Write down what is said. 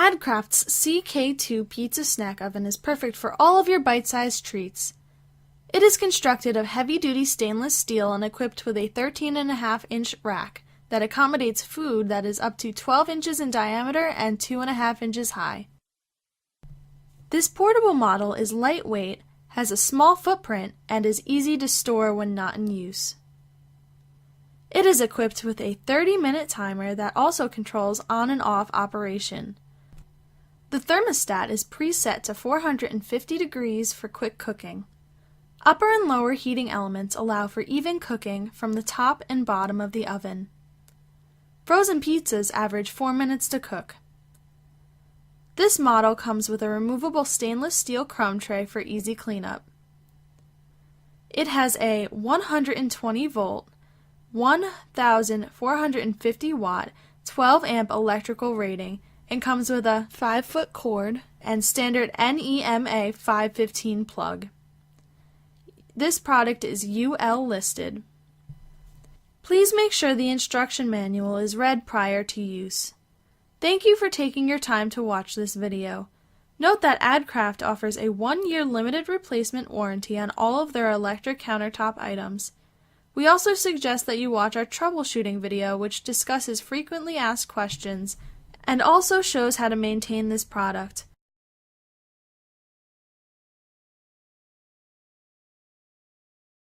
Adcraft's CK-2 pizza snack oven is perfect for all of your bite-sized treats. It is constructed of heavy-duty stainless steel and equipped with a 13.5-inch rack that accommodates food that is up to 12 inches in diameter and 2.5 inches high. This portable model is lightweight, has a small footprint, and is easy to store when not in use. It is equipped with a 30-minute timer that also controls on and off operation. The thermostat is preset to 450 degrees for quick cooking. Upper and lower heating elements allow for even cooking from the top and bottom of the oven. Frozen pizzas average 4 minutes to cook. This model comes with a removable stainless steel crumb tray for easy cleanup. It has a 120 volt, 1,450 watt, 12 amp electrical rating and comes with a 5-foot cord and standard NEMA 515 plug. This product is UL listed. Please make sure the instruction manual is read prior to use. Thank you for taking your time to watch this video. Note that Adcraft offers a 1-year limited replacement warranty on all of their electric countertop items. We also suggest that you watch our troubleshooting video, which discusses frequently asked questions and also shows how to maintain this product.